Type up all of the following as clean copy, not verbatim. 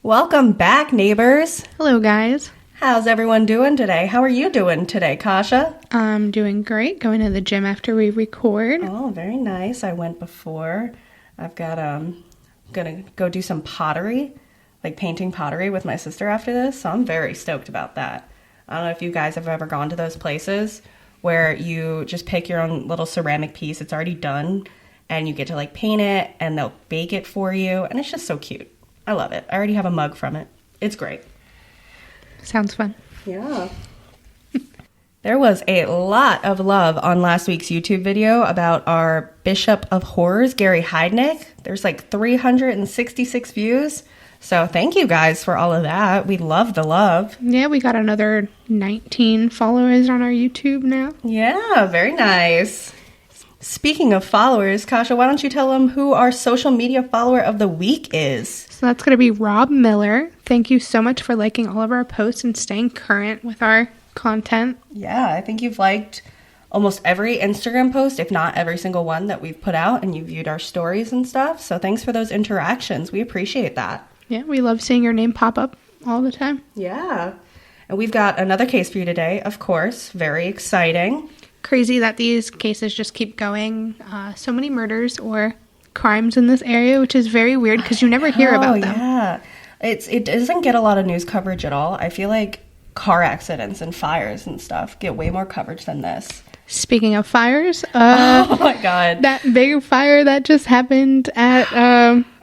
Welcome back, neighbors. Hello, guys. How's everyone doing today? How are you doing today, Kasha? I'm doing great. Going to the gym after we record. Oh, very nice. I went before. I've got gonna go do some pottery, like painting pottery with my sister after this. So I'm very stoked about that. I don't know if you guys have ever gone to those places where you just pick your own little ceramic piece. It's already done, and you get to like paint it, and they'll bake it for you, and it's just so cute. I love it. I already have a mug from it. It's great. Sounds fun. Yeah. There was a lot of love on last week's YouTube video about our Bishop of Horrors, Gary Heidnick. There's like 366 views. So thank you guys for all of that. We love the love. Yeah, we got another 19 followers on our YouTube now. Yeah, very nice. Speaking of followers, Kasha, why don't you tell them who our social media follower of the week is? So that's going to be Rob Miller. Thank you so much for liking all of our posts and staying current with our content. Yeah, I think you've liked almost every Instagram post, if not every single one that we've put out, and you viewed our stories and stuff. So thanks for those interactions. We appreciate that. Yeah, we love seeing your name pop up all the time. Yeah. And we've got another case for you today, of course. Very exciting. Crazy that these cases just keep going. So many murders or crimes in this area, which is very weird because you never hear about them. Yeah. It doesn't get a lot of news coverage at all. I feel like car accidents and fires and stuff get way more coverage than this. Speaking of fires, oh my God. That big fire that just happened at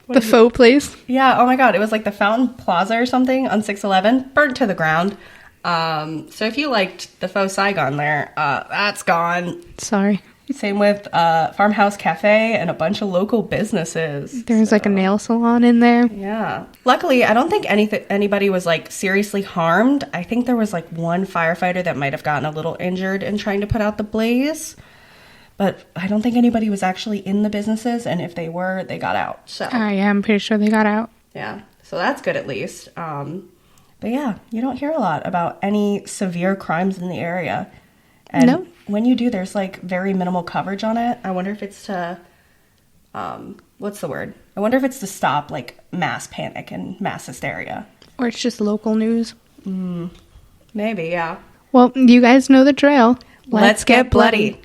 the Faux place. Yeah, oh my God. It was like the Fountain Plaza or something on 611, burnt to the ground. So if you liked the Faux Saigon there, that's gone. Sorry. Same with Farmhouse Cafe and a bunch of local businesses. There's like a nail salon in there. Yeah. Luckily, I don't think anybody was like seriously harmed. I think there was like one firefighter that might have gotten a little injured in trying to put out the blaze. But I don't think anybody was actually in the businesses, and if they were, they got out. So I'm pretty sure they got out. Yeah. So that's good at least. But yeah, you don't hear a lot about any severe crimes in the area. And no. When you do, there's like very minimal coverage on it. I wonder if it's to, what's the word? I wonder if it's to stop like mass panic and mass hysteria. Or it's just local news. Maybe, yeah. Well, you guys know the drill. Let's get bloody.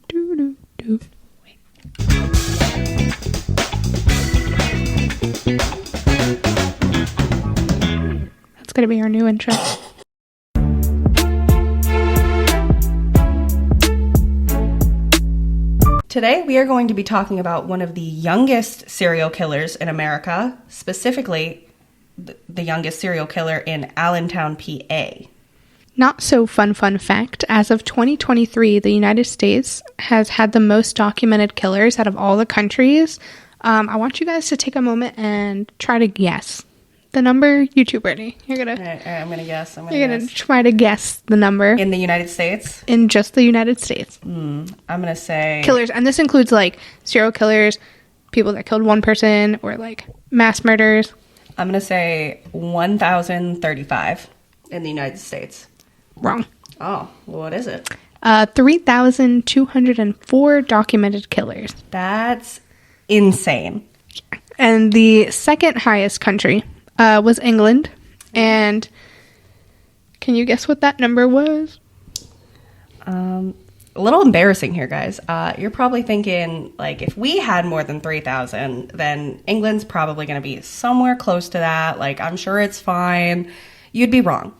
Doo-doo-doo. Wait. That's going to be our new intro. Today, we are going to be talking about one of the youngest serial killers in America, specifically the youngest serial killer in Allentown, PA. Not so fun fact, as of 2023, the United States has had the most documented killers out of all the countries. I want you guys to take a moment and try to guess the number. You too, Brittany. You're gonna. I'm gonna guess. You're gonna try to guess the number in the United States. In just the United States. I'm gonna say killers, and this includes like serial killers, people that killed one person, or like mass murders. I'm gonna say 1,035 in the United States. Wrong. Oh, well, what is it? 3,204 documented killers. That's insane. And the second highest country was England. And can you guess what that number was? A little embarrassing here, guys. You're probably thinking, like, if we had more than 3,000, then England's probably going to be somewhere close to that. Like, I'm sure it's fine. You'd be wrong.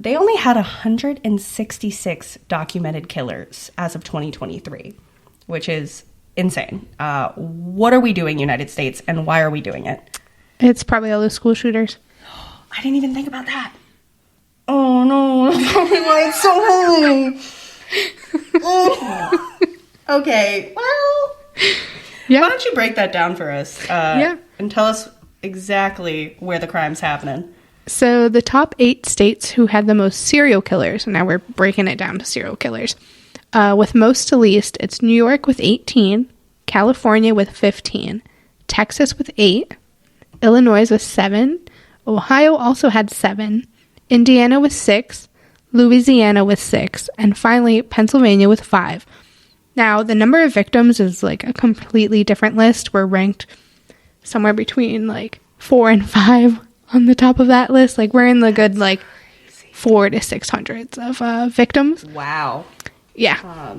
They only had 166 documented killers as of 2023, which is insane. What are we doing, United States, and why are we doing it? It's probably all the school shooters. I didn't even think about that. Oh, no. That's probably why it's so high. Oh. Okay, well, yeah. Why don't you break that down for us? Yeah. And tell us exactly where the crime's happening. So the top 8 states who had the most serial killers, and now we're breaking it down to serial killers, with most to least, it's New York with 18, California with 15, Texas with 8, Illinois with 7, Ohio also had 7, Indiana with 6, Louisiana with 6, and finally Pennsylvania with 5. Now, the number of victims is like a completely different list. We're ranked somewhere between like 4 and 5 on the top of that list. Like, we're in the good, like, 400 to 600 of victims. Wow. Yeah.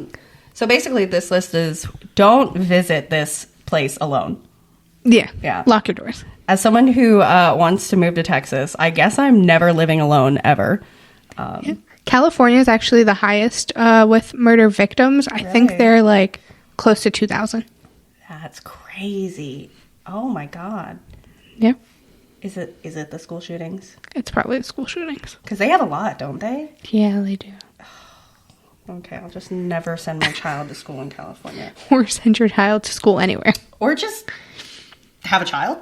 So basically, this list is don't visit this place alone. Yeah. Lock your doors. As someone who wants to move to Texas, I guess I'm never living alone ever. Yeah. California is actually the highest with murder victims. I think they're like close to 2,000. That's crazy. Oh my God. Yeah. Is it the school shootings? It's probably the school shootings. Because they have a lot, don't they? Yeah, they do. Okay, I'll just never send my child to school in California. Or send your child to school anywhere. Or just have a child.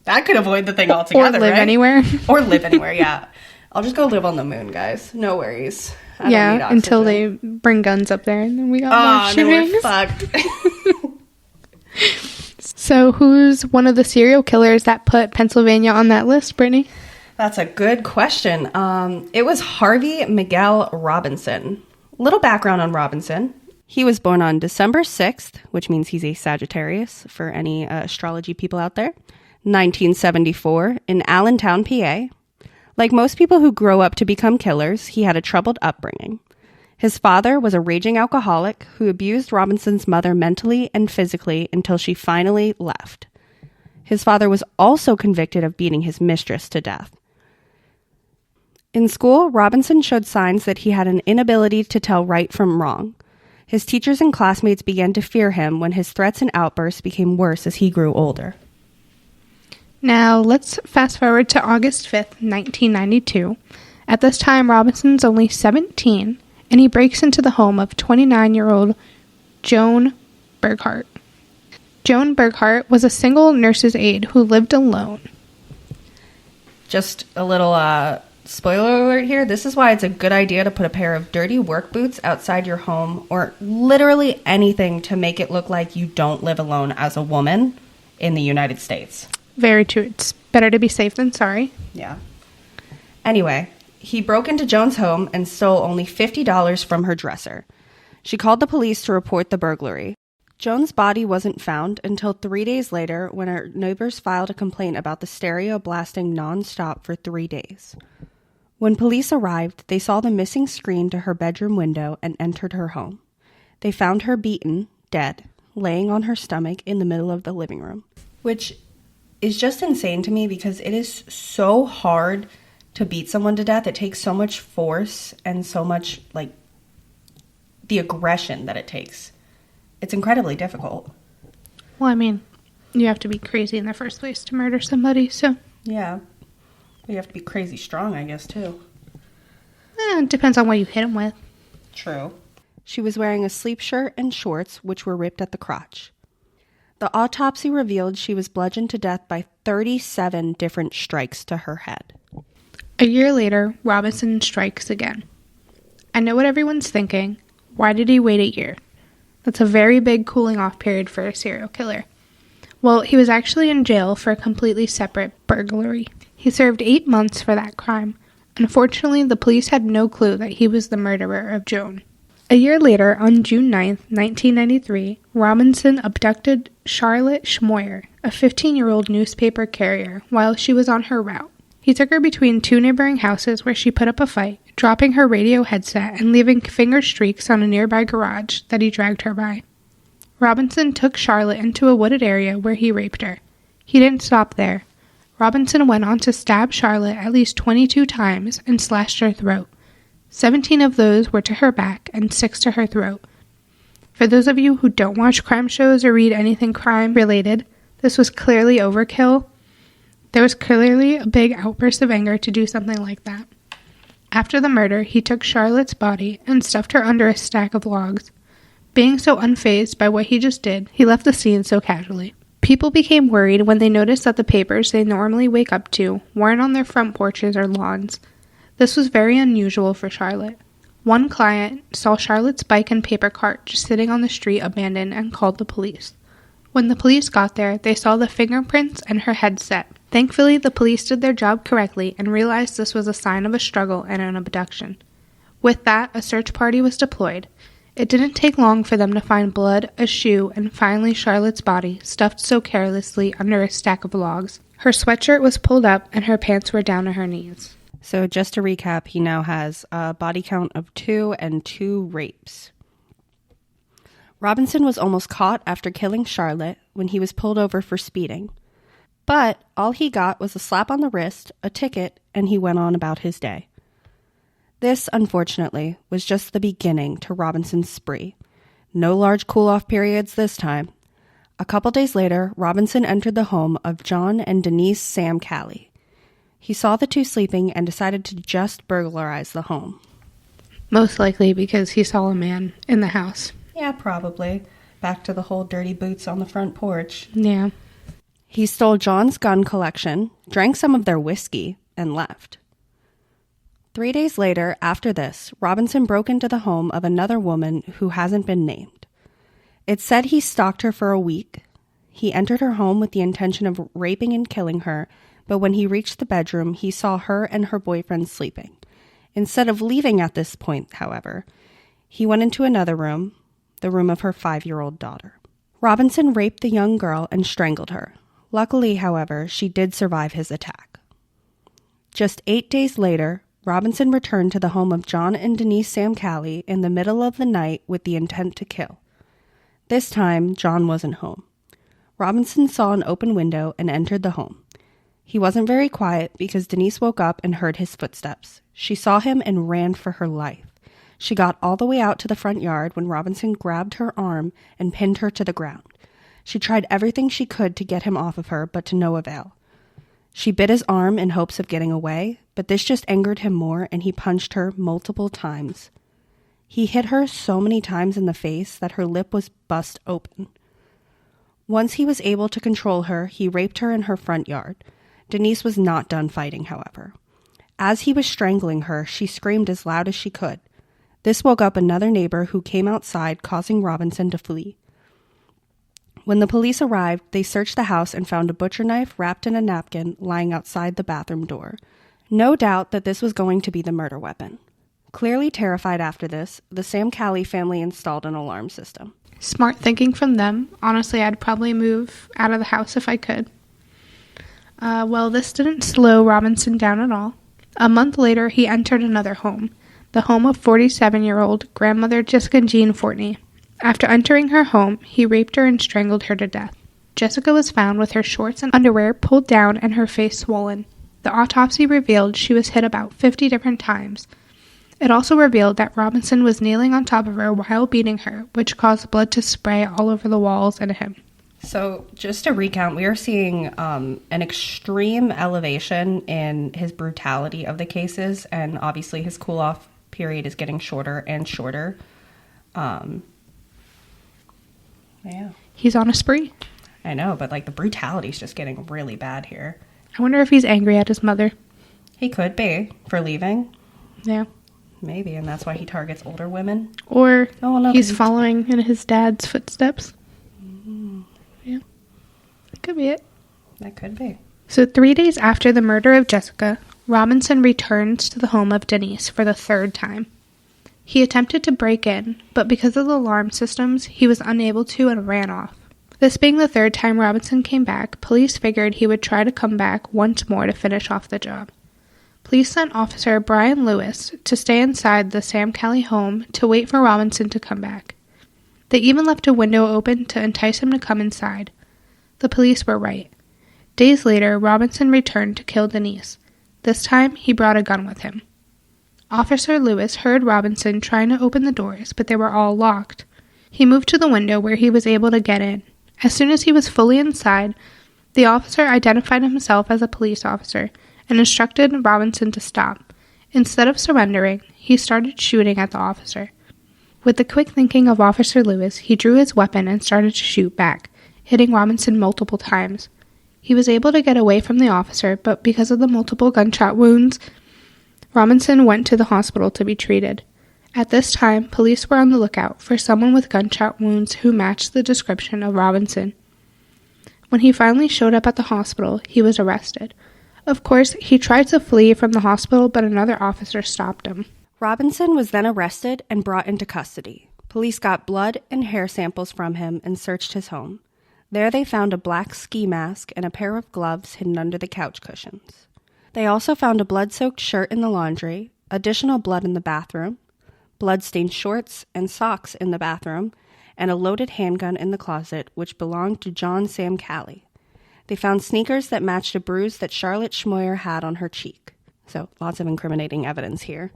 That could avoid the thing altogether, Or live right? anywhere. Or live anywhere, yeah. I'll just go live on the moon, guys. No worries. Yeah, until they bring guns up there and then we got more shootings. No, we're fucked. So who's one of the serial killers that put Pennsylvania on that list, Brittany? That's a good question. It was Harvey Miguel Robinson. Little background on Robinson. He was born on December 6th, which means he's a Sagittarius for any astrology people out there, 1974, in Allentown, PA. Like most people who grow up to become killers, he had a troubled upbringing. His father was a raging alcoholic who abused Robinson's mother mentally and physically until she finally left. His father was also convicted of beating his mistress to death. In school, Robinson showed signs that he had an inability to tell right from wrong. His teachers and classmates began to fear him when his threats and outbursts became worse as he grew older. Now, let's fast forward to August 5th, 1992. At this time, Robinson's only 17, and he breaks into the home of 29-year-old Joan Burkhart. Joan Burkhart was a single nurse's aide who lived alone. Just a little spoiler alert here. This is why it's a good idea to put a pair of dirty work boots outside your home or literally anything to make it look like you don't live alone as a woman in the United States. Very true. It's better to be safe than sorry. Yeah. Anyway, he broke into Joan's home and stole only $50 from her dresser. She called the police to report the burglary. Joan's body wasn't found until 3 days later when her neighbors filed a complaint about the stereo blasting nonstop for 3 days. When police arrived, they saw the missing screen to her bedroom window and entered her home. They found her beaten, dead, laying on her stomach in the middle of the living room. Which is just insane to me because it is so hard to beat someone to death. It takes so much force and so much, like, the aggression that it takes. It's incredibly difficult. Well, I mean, you have to be crazy in the first place to murder somebody, so... Yeah. You have to be crazy strong, I guess, too. It depends on what you hit him with. True. She was wearing a sleep shirt and shorts, which were ripped at the crotch. The autopsy revealed she was bludgeoned to death by 37 different strikes to her head. A year later, Robinson strikes again. I know what everyone's thinking. Why did he wait a year? That's a very big cooling off period for a serial killer. Well, he was actually in jail for a completely separate burglary. He served 8 months for that crime. Unfortunately, the police had no clue that he was the murderer of Joan. A year later, on June 9th, 1993, Robinson abducted Charlotte Schmoyer, a 15-year-old newspaper carrier, while she was on her route. He took her between two neighboring houses where she put up a fight, dropping her radio headset and leaving finger streaks on a nearby garage that he dragged her by. Robinson took Charlotte into a wooded area where he raped her. He didn't stop there. Robinson went on to stab Charlotte at least 22 times and slashed her throat. 17 of those were to her back and 6 to her throat. For those of you who don't watch crime shows or read anything crime-related, this was clearly overkill. There was clearly a big outburst of anger to do something like that. After the murder, he took Charlotte's body and stuffed her under a stack of logs. Being so unfazed by what he just did, he left the scene so casually. People became worried when they noticed that the papers they normally wake up to weren't on their front porches or lawns. This was very unusual for Charlotte. One client saw Charlotte's bike and paper cart just sitting on the street abandoned and called the police. When the police got there, they saw the fingerprints and her headset. Thankfully, the police did their job correctly and realized this was a sign of a struggle and an abduction. With that, a search party was deployed. It didn't take long for them to find blood, a shoe, and finally Charlotte's body, stuffed so carelessly under a stack of logs. Her sweatshirt was pulled up and her pants were down to her knees. So just to recap, he now has a body count of 2 and 2 rapes. Robinson was almost caught after killing Charlotte when he was pulled over for speeding. But all he got was a slap on the wrist, a ticket, and he went on about his day. This, unfortunately, was just the beginning to Robinson's spree. No large cool-off periods this time. A couple days later, Robinson entered the home of John and Denise Sam Calley. He saw the two sleeping and decided to just burglarize the home. Most likely because he saw a man in the house. Yeah, probably. Back to the whole dirty boots on the front porch. Yeah. He stole John's gun collection, drank some of their whiskey, and left. 3 days later, after this, Robinson broke into the home of another woman who hasn't been named. It said he stalked her for a week. He entered her home with the intention of raping and killing her, but when he reached the bedroom, he saw her and her boyfriend sleeping. Instead of leaving at this point, however, he went into another room, the room of her 5-year-old daughter. Robinson raped the young girl and strangled her. Luckily, however, she did survive his attack. Just 8 days later, Robinson returned to the home of John and Denise Sam Calley in the middle of the night with the intent to kill. This time, John wasn't home. Robinson saw an open window and entered the home. He wasn't very quiet because Denise woke up and heard his footsteps. She saw him and ran for her life. She got all the way out to the front yard when Robinson grabbed her arm and pinned her to the ground. She tried everything she could to get him off of her, but to no avail. She bit his arm in hopes of getting away, but this just angered him more and he punched her multiple times. He hit her so many times in the face that her lip was bust open. Once he was able to control her, he raped her in her front yard. Denise was not done fighting, however. As he was strangling her, she screamed as loud as she could. This woke up another neighbor who came outside, causing Robinson to flee. When the police arrived, they searched the house and found a butcher knife wrapped in a napkin lying outside the bathroom door. No doubt that this was going to be the murder weapon. Clearly terrified after this, the Sam Calley family installed an alarm system. Smart thinking from them. Honestly, I'd probably move out of the house if I could. Well, this didn't slow Robinson down at all. A month later, he entered another home, the home of 47-year-old grandmother Jessica Jean Fortney. After entering her home, he raped her and strangled her to death. Jessica was found with her shorts and underwear pulled down and her face swollen. The autopsy revealed she was hit about 50 different times. It also revealed that Robinson was kneeling on top of her while beating her, which caused blood to spray all over the walls and him. So just to recount, we are seeing an extreme elevation in his brutality of the cases, and obviously his cool-off period is getting shorter and shorter. Yeah. He's on a spree. I know, but like the brutality is just getting really bad here. I wonder if he's angry at his mother. He could be for leaving. Yeah. Maybe, and that's why he targets older women. Or no, he's following in his dad's footsteps. Mm-hmm. Yeah. That could be it. That could be. So 3 days after the murder of Jessica, Robinson returns to the home of Denise for the third time. He attempted to break in, but because of the alarm systems, he was unable to and ran off. This being the third time Robinson came back, police figured he would try to come back once more to finish off the job. Police sent Officer Brian Lewis to stay inside the Sam Calley home to wait for Robinson to come back. They even left a window open to entice him to come inside. The police were right. Days later, Robinson returned to kill Denise. This time, he brought a gun with him. Officer Lewis heard Robinson trying to open the doors, but they were all locked. He moved to the window where he was able to get in. As soon as he was fully inside, the officer identified himself as a police officer and instructed Robinson to stop. Instead of surrendering, he started shooting at the officer. With the quick thinking of Officer Lewis, he drew his weapon and started to shoot back, hitting Robinson multiple times. He was able to get away from the officer, but because of the multiple gunshot wounds, Robinson went to the hospital to be treated. At this time, police were on the lookout for someone with gunshot wounds who matched the description of Robinson. When he finally showed up at the hospital, he was arrested. Of course, he tried to flee from the hospital, but another officer stopped him. Robinson was then arrested and brought into custody. Police got blood and hair samples from him and searched his home. There they found a black ski mask and a pair of gloves hidden under the couch cushions. They also found a blood-soaked shirt in the laundry, additional blood in the bathroom, blood-stained shorts and socks in the bathroom, and a loaded handgun in the closet, which belonged to John Sam Callie. They found sneakers that matched a bruise that Charlotte Schmoyer had on her cheek. So, lots of incriminating evidence here.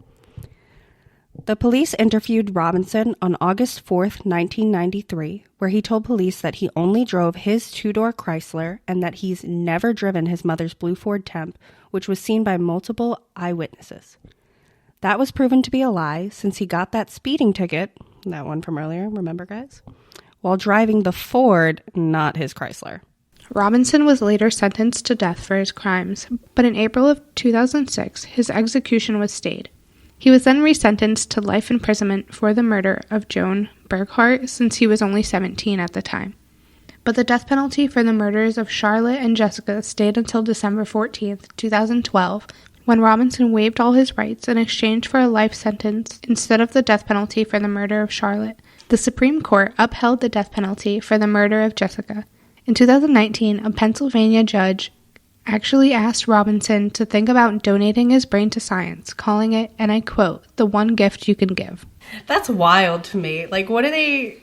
The police interviewed Robinson on August 4th, 1993, where he told police that he only drove his two-door Chrysler and that he's never driven his mother's blue Ford Temp, which was seen by multiple eyewitnesses. That was proven to be a lie since he got that speeding ticket, that one from earlier, remember guys, while driving the Ford, not his Chrysler. Robinson was later sentenced to death for his crimes, but in April of 2006, his execution was stayed. He was then resentenced to life imprisonment for the murder of Joan Burkhart since he was only 17 at the time. But the death penalty for the murders of Charlotte and Jessica stayed until December 14th, 2012, when Robinson waived all his rights in exchange for a life sentence instead of the death penalty for the murder of Charlotte. The Supreme Court upheld the death penalty for the murder of Jessica. In 2019, a Pennsylvania judge actually asked Robinson to think about donating his brain to science, calling it, and I quote, the one gift you can give. That's wild to me. Like, what do they...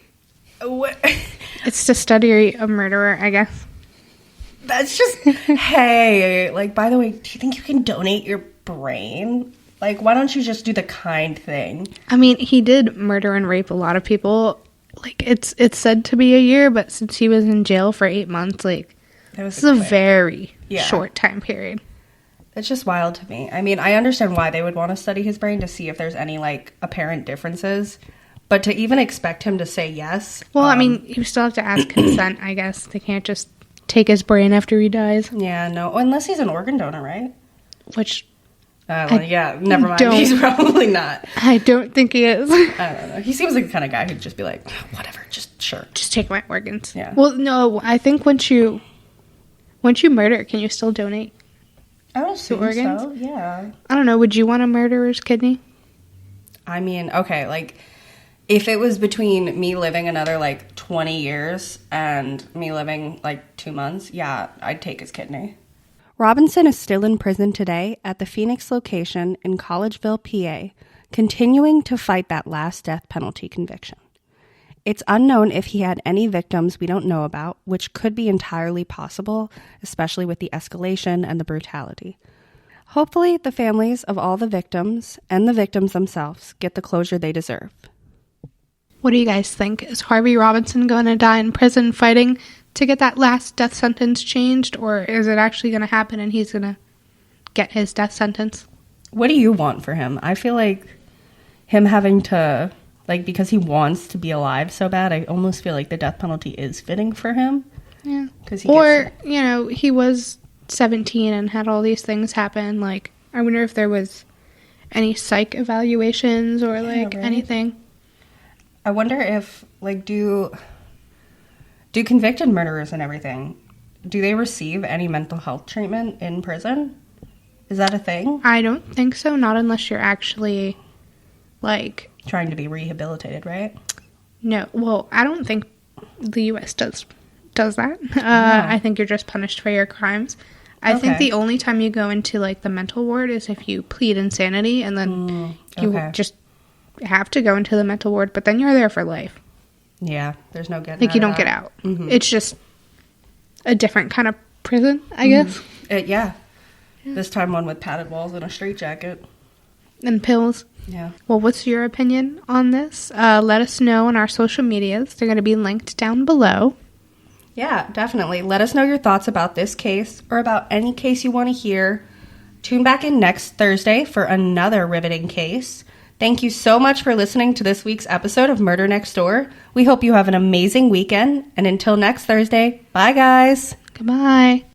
What? It's to study a murderer, I guess. That's just, hey, like, by the way, do you think you can donate your brain? Like, why don't you just do the kind thing? I mean, he did murder and rape a lot of people. Like, it's said to be a year, but since he was in jail for 8 months, like, this is a very short time period. It's just wild to me. I mean, I understand why they would want to study his brain to see if there's any, like, apparent differences. But to even expect him to say yes... Well, I mean, you still have to ask consent, I guess. They can't just take his brain after he dies. Yeah, no. Unless he's an organ donor, right? Which... never mind. He's probably not. I don't think he is. I don't know. He seems like the kind of guy who'd just be like, whatever, just sure. Just take my organs. Yeah. Well, no, I think once you murder, can you still donate? I would assume organs? so, yeah. I don't know. Would you want a murderer's kidney? I mean, okay, like, if it was between me living another, like, 20 years and me living, like, 2 months, yeah, I'd take his kidney. Robinson is still in prison today at the Phoenix location in Collegeville, PA, continuing to fight that last death penalty conviction. It's unknown if he had any victims we don't know about, which could be entirely possible, especially with the escalation and the brutality. Hopefully, the families of all the victims and the victims themselves get the closure they deserve. What do you guys think? Is Harvey Robinson going to die in prison fighting to get that last death sentence changed, or is it actually going to happen and he's going to get his death sentence? What do you want for him? I feel like him having to, like, because he wants to be alive so bad, I almost feel like the death penalty is fitting for him. Yeah. Or, you know, he was 17 and had all these things happen. Like, I wonder if there was any psych evaluations or, anything. I wonder if, like, do convicted murderers and everything, do they receive any mental health treatment in prison? Is that a thing? I don't think so, not unless you're actually, like... trying to be rehabilitated, right? No, well, I don't think the U.S. does that. No. I think you're just punished for your crimes. I think the only time you go into, like, the mental ward is if you plead insanity, and then you just have to go into the mental ward, but then you're there for life. Yeah, there's no getting out. Like, you don't get out. Mm-hmm. It's just a different kind of prison, I guess. Yeah. This time one with padded walls and a straitjacket. And pills. Yeah. Well, what's your opinion on this? Let us know on our social medias. They're going to be linked down below. Yeah, definitely. Let us know your thoughts about this case or about any case you want to hear. Tune back in next Thursday for another riveting case. Thank you so much for listening to this week's episode of Murder Next Door. We hope you have an amazing weekend. And until next Thursday, bye guys. Goodbye.